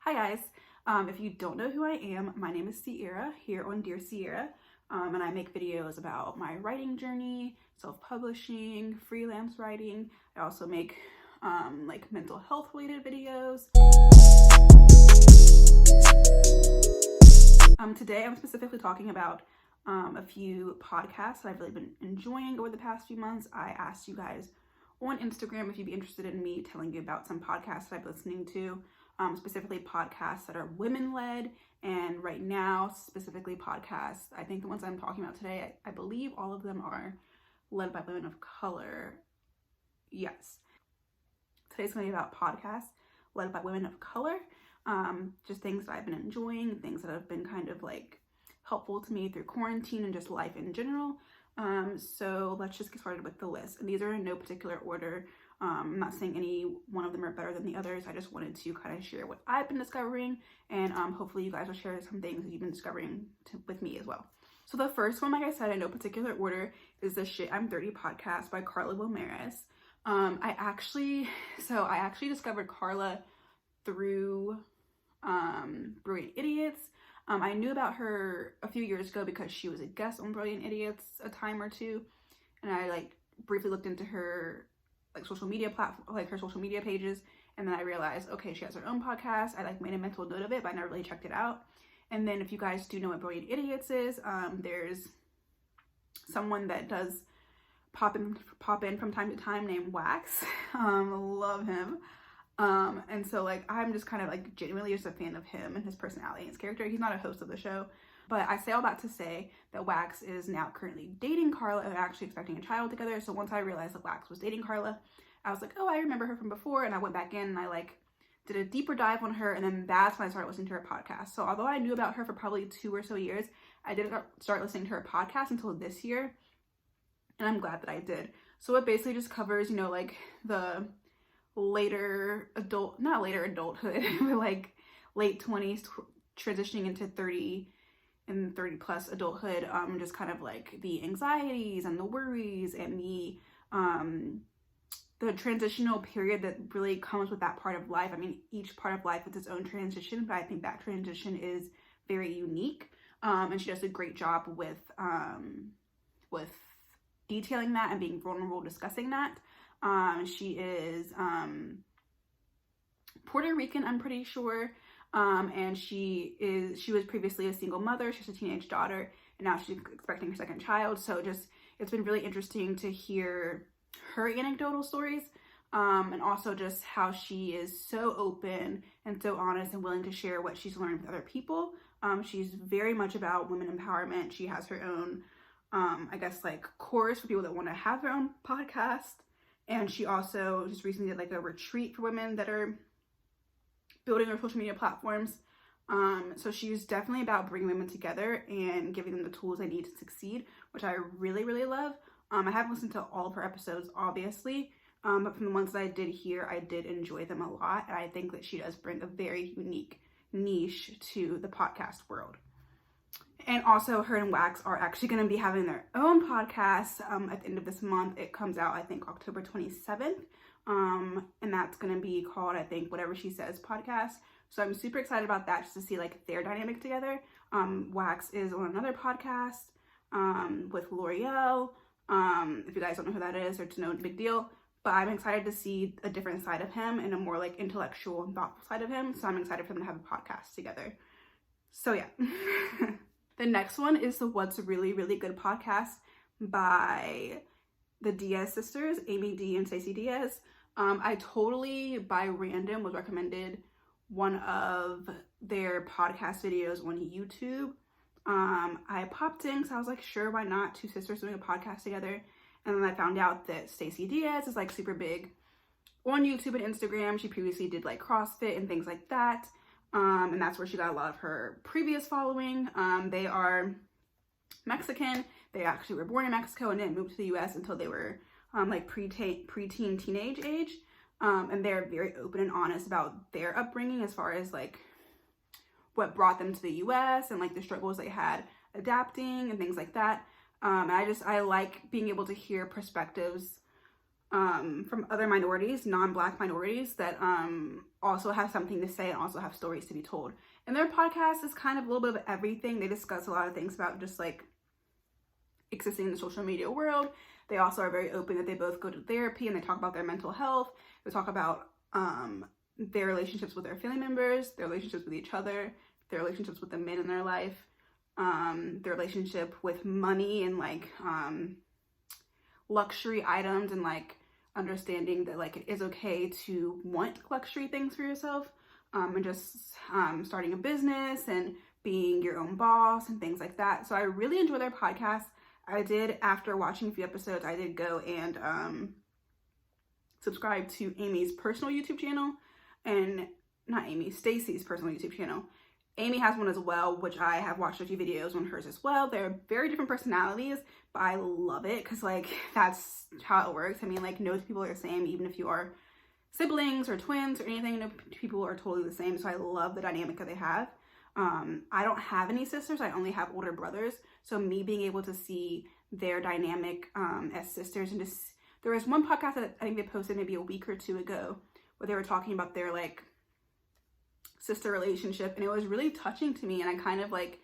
Hi guys, if you don't know who I am, my name is Sierra here on Dear Sierra, and I make videos about my writing journey, self-publishing, freelance writing. I also make like mental health related videos. Today I'm specifically talking about a few podcasts that I've really been enjoying over the past few months. I asked you guys on Instagram if you'd be interested in me telling you about some podcasts that I've been listening to. Specifically podcasts that are women-led, and right now specifically podcasts, I think the ones I'm talking about today, I believe all of them are led by women of color. Yes. Today's going to be about podcasts led by women of color, just things that I've been enjoying, things that have been kind of like helpful to me through quarantine and just life in general. So let's just get started with the list, and these are in no particular order. I'm not saying any one of them are better than the others. I just wanted to kind of share what I've been discovering, and hopefully you guys will share some things that you've been discovering with me as well. So the first one, like I said, in no particular order, is the Shit I'm 30 podcast by Carla Wilmaris. I actually discovered Carla through Brilliant Idiots. I knew about her a few years ago because she was a guest on Brilliant Idiots a time or two, and I like briefly looked into her like social media platform, like her social media pages, and then I realized, okay, she has her own podcast. I like made a mental note of it, but I never really checked it out. And then if you guys do know what Brilliant Idiots is, there's someone that does pop in from time to time named Wax. Love him. And so like I'm just kind of like genuinely just a fan of him and his personality and his character. He's not a host of the show, but I say all that to say that Wax is now currently dating Carla and actually expecting a child together. So once I realized that Wax was dating Carla, I was like, oh, I remember her from before. And I went back in and I like did a deeper dive on her. And then that's when I started listening to her podcast. So although I knew about her for probably 2 or so years, I didn't start listening to her podcast until this year. And I'm glad that I did. So it basically just covers, you know, like the not later adulthood, but like late 20s transitioning into 30 and 30 plus adulthood, just kind of like the anxieties and the worries and the transitional period that really comes with that part of life. I mean, each part of life is its own transition, but I think that transition is very unique, and she does a great job with detailing that and being vulnerable, discussing that. She is Puerto Rican, I'm pretty sure, and she was previously a single mother. She has a teenage daughter, and now she's expecting her second child. So just it's been really interesting to hear her anecdotal stories, and also just how she is so open and so honest and willing to share what she's learned with other people. She's very much about women empowerment. She has her own I guess like course for people that want to have their own podcast. And she also just recently did like a retreat for women that are building their social media platforms. So she's definitely about bringing women together and giving them the tools they need to succeed, which I really, really love. I haven't listened to all of her episodes, obviously, but from the ones that I did hear, I did enjoy them a lot. And I think that she does bring a very unique niche to the podcast world. And also her and Wax are actually going to be having their own podcast at the end of this month. It comes out, I think, October 27th. And that's going to be called, I think, Whatever She Says podcast. So I'm super excited about that, just to see like their dynamic together. Wax is on another podcast with L'Oreal. If you guys don't know who that is, or to know, big deal. But I'm excited to see a different side of him and a more like intellectual and thoughtful side of him. So I'm excited for them to have a podcast together. So yeah. The next one is the What's Really, Really Good podcast by the Diaz sisters, Amy D and Stacey Diaz. I totally, by random, was recommended one of their podcast videos on YouTube. I popped in because I was like, sure, why not? 2 sisters doing a podcast together. And then I found out that Stacey Diaz is like super big on YouTube and Instagram. She previously did like CrossFit and things like that. And that's where she got a lot of her previous following. They are Mexican. They actually were born in Mexico and didn't move to the US until they were like preteen, teenage age. And they're very open and honest about their upbringing as far as like what brought them to the US and like the struggles they had adapting and things like that. And I like being able to hear perspectives from other minorities, non-Black minorities that also have something to say and also have stories to be told. And their podcast is kind of a little bit of everything. They discuss a lot of things about just like existing in the social media world. They also are very open that they both go to therapy and they talk about their mental health. They talk about their relationships with their family members, their relationships with each other, their relationships with the men in their life, their relationship with money and like luxury items, and like understanding that like it is okay to want luxury things for yourself, and just starting a business and being your own boss and things like that. So I really enjoy their podcast. I did, after watching a few episodes, I did go and subscribe to Amy's personal YouTube channel, and not Amy, Stacy's personal YouTube channel. Amy has one as well, which I have watched a few videos on hers as well. They're very different personalities, but I love it because like that's how it works. I mean, like no two people are the same, even if you are siblings or twins or anything, no people are totally the same. So I love the dynamic that they have. I don't have any sisters. I only have older brothers. So me being able to see their dynamic as sisters, and just, there was one podcast that I think they posted maybe a week or two ago where they were talking about their like sister relationship, and it was really touching to me, and I kind of like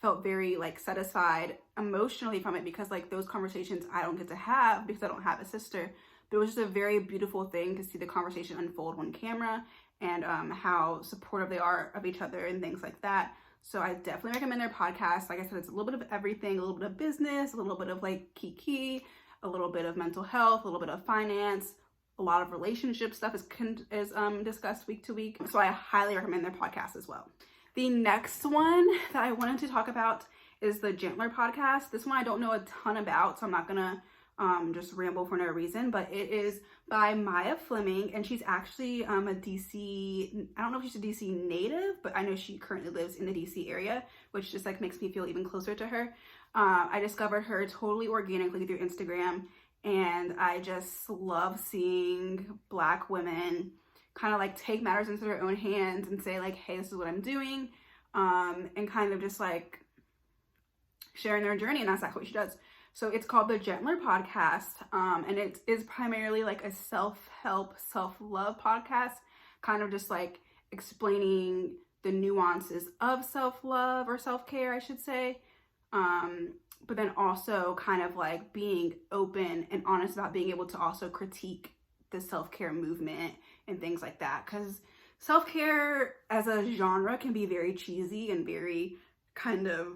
felt very like satisfied emotionally from it, because like those conversations I don't get to have because I don't have a sister. But it was just a very beautiful thing to see the conversation unfold on camera, and how supportive they are of each other and things like that. So I definitely recommend their podcast. Like I said, it's a little bit of everything, a little bit of business, a little bit of like kiki, a little bit of mental health, a little bit of finance, a lot of relationship stuff is discussed week to week. So I highly recommend their podcast as well. The next one that I wanted to talk about is the Gentler podcast. This one I don't know a ton about, so I'm not gonna just ramble for no reason, but it is by Maya Fleming, and she's actually a DC, I don't know if she's a DC native, but I know she currently lives in the DC area, which just like makes me feel even closer to her. I discovered her totally organically through Instagram, and I just love seeing Black women kind of like take matters into their own hands and say like, hey, this is what I'm doing, and kind of just like sharing their journey, and that's exactly what she does. So it's called the Gentler podcast, and it is primarily like a self-help, self-love podcast, kind of just like explaining the nuances of self-love or self-care, I should say, but then also kind of like being open and honest about being able to also critique the self-care movement and things like that, because self-care as a genre can be very cheesy and very kind of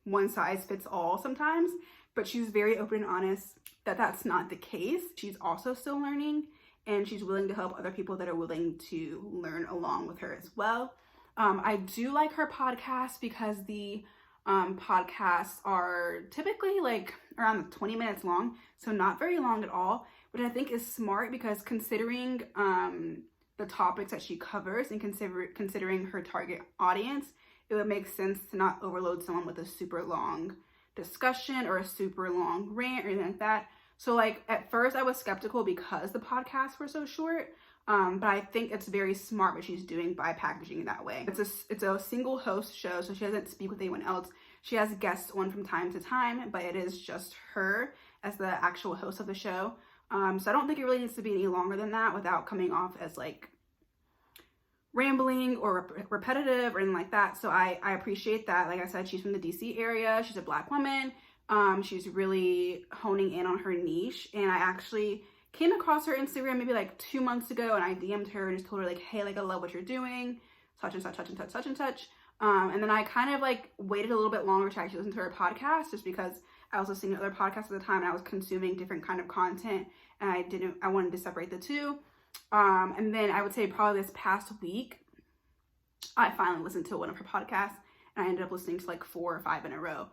one size fits all sometimes. But she's very open and honest that that's not the case. She's also still learning, and she's willing to help other people that are willing to learn along with her as well. I do like her podcast because the podcasts are typically like around 20 minutes long, so not very long at all, which I think is smart, because considering the topics that she covers and considering her target audience, it would make sense to not overload someone with a super long discussion or a super long rant or anything like that. So like at first I was skeptical because the podcasts were so short, but I think it's very smart what she's doing by packaging it that way. It's a single host show, so she doesn't speak with anyone else. She has guests on from time to time, but it is just her as the actual host of the show. So I don't think it really needs to be any longer than that without coming off as like rambling or repetitive or anything like that. So I appreciate that. Like I said, she's from the DC area. She's a Black woman. She's really honing in on her niche. And I actually came across her Instagram maybe like 2 months ago, and I DM'd her and just told her like, hey, like I love what you're doing, such and such, such and such, such and such. And then I kind of like waited a little bit longer to actually listen to her podcast, just because I was listening to other podcasts at the time and I was consuming different kind of content, and I wanted to separate the two. And then I would say probably this past week, I finally listened to one of her podcasts, and I ended up listening to like 4 or 5 in a row.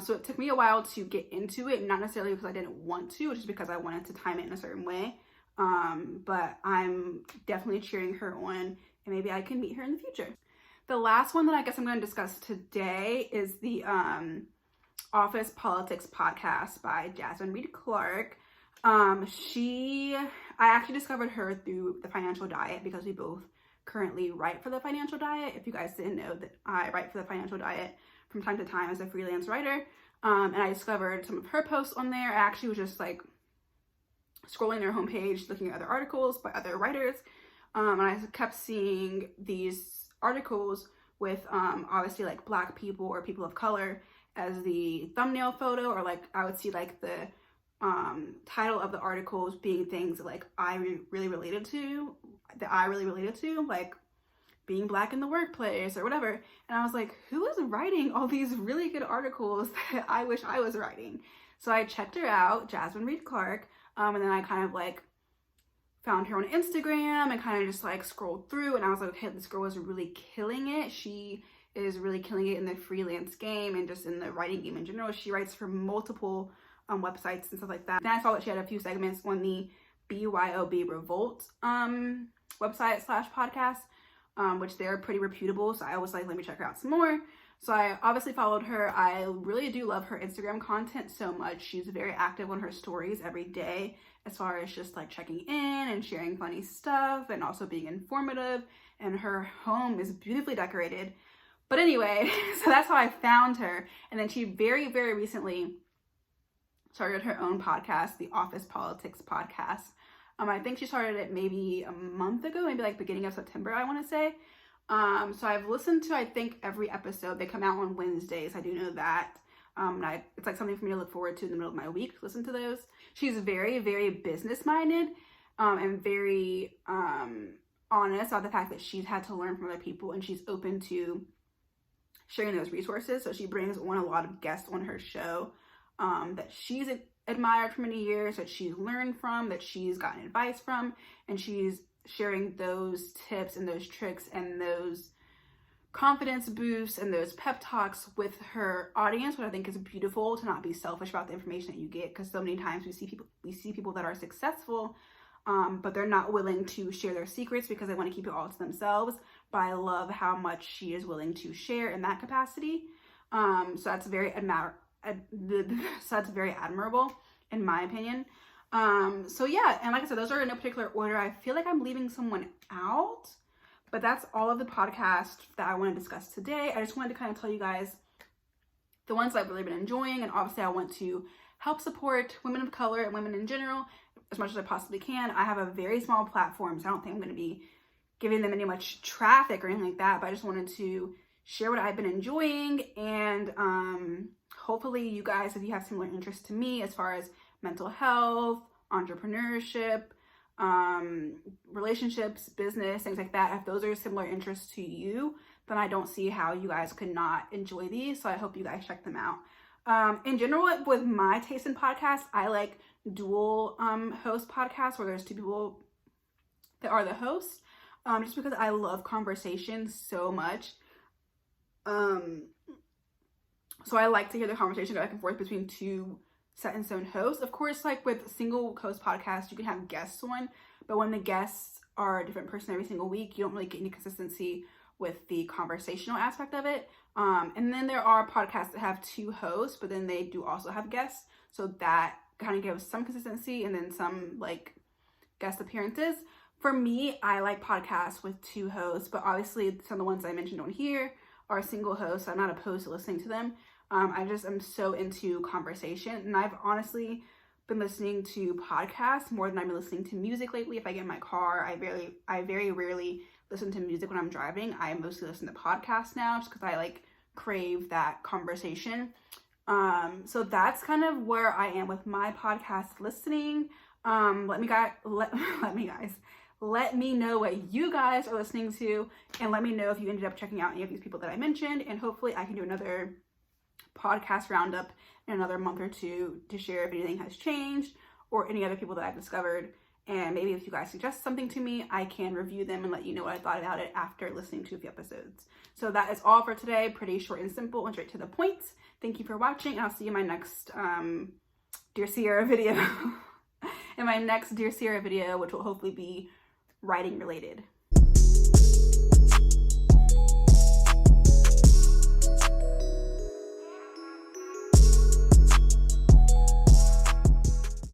So it took me a while to get into it, not necessarily because I didn't want to, just because I wanted to time it in a certain way. But I'm definitely cheering her on, and maybe I can meet her in the future. The last one that I guess I'm going to discuss today is the Office Politics podcast by Jasmine Reed Clark. I actually discovered her through The Financial Diet, because we both currently write for The Financial Diet. If you guys didn't know, that I write for The Financial Diet from time to time as a freelance writer. And I discovered some of her posts on there. I actually was just like scrolling their homepage, looking at other articles by other writers, and I kept seeing these articles with obviously like Black people or people of color as the thumbnail photo, or like I would see like the title of the articles being things that like I really related to, like being Black in the workplace or whatever. And I was like, who is writing all these really good articles that I wish I was writing? So I checked her out, Jasmine Reed Clark, and then I kind of like found her on Instagram and kind of just like scrolled through, and I was like, okay, this girl is really killing it. She is really killing it in the freelance game and just in the writing game in general. She writes for multiple websites and stuff like that. Then I saw that she had a few segments on the BYOB Revolt website / podcast, which they're pretty reputable. So I was like, let me check her out some more. So I obviously followed her. I really do love her Instagram content so much. She's very active on her stories every day, as far as just like checking in and sharing funny stuff and also being informative. And her home is beautifully decorated. But anyway, so that's how I found her. And then she very, very recently started her own podcast, the Office Politics Podcast. I think she started it maybe a month ago, maybe like beginning of September, I want to say. So I've listened to, I think, every episode. They come out on Wednesdays. I do know that. It's like something for me to look forward to in the middle of my week to listen to those. She's very, very business-minded and very honest about the fact that she's had to learn from other people, and she's open to sharing those resources. So she brings on a lot of guests on her show that she's admired for many years, that she's learned from, that she's gotten advice from, and she's sharing those tips and those tricks and those confidence boosts and those pep talks with her audience, which I think is beautiful, to not be selfish about the information that you get, because so many times we see people that are successful, but they're not willing to share their secrets because they want to keep it all to themselves. But I love how much she is willing to share in that capacity. So that's very admirable in my opinion. So yeah, and like I said, those are in no particular order. I feel like I'm leaving someone out, but that's all of the podcast that I want to discuss today. I just wanted to kind of tell you guys the ones that I've really been enjoying, and obviously I want to help support women of color and women in general as much as I possibly can. I have a very small platform, so I don't think I'm going to be giving them any much traffic or anything like that, but I just wanted to share what I've been enjoying, and hopefully you guys, if you have similar interests to me as far as mental health, entrepreneurship, relationships, business, things like that, if those are similar interests to you, then I don't see how you guys could not enjoy these. So I hope you guys check them out. In general, with my taste in podcasts, I like dual host podcasts where there's two people that are the hosts, just because I love conversation so much. So I like to hear the conversation go back and forth between two set in stone hosts. Of course, like with single host podcasts, you can have guests on, but when the guests are a different person every single week, you don't really get any consistency with the conversational aspect of it. And then there are podcasts that have two hosts, but then they do also have guests. So that kind of gives some consistency and then some like guest appearances. For me, I like podcasts with two hosts, but obviously some of the ones I mentioned on here are single hosts. So I'm not opposed to listening to them. I just am so into conversation, and I've honestly been listening to podcasts more than I've been listening to music lately. If I get in my car, I very rarely listen to music when I'm driving. I mostly listen to podcasts now just because I like crave that conversation. So that's kind of where I am with my podcast listening. Let me know what you guys are listening to, and let me know if you ended up checking out any of these people that I mentioned, and hopefully I can do another podcast roundup in another month or two to share if anything has changed or any other people that I've discovered. And maybe if you guys suggest something to me, I can review them and let you know what I thought about it after listening to a few episodes. So that is all for today. Pretty short and simple and straight to the point. Thank you for watching, and I'll see you in my next Dear Sierra video. In my next Dear Sierra video, which will hopefully be writing related.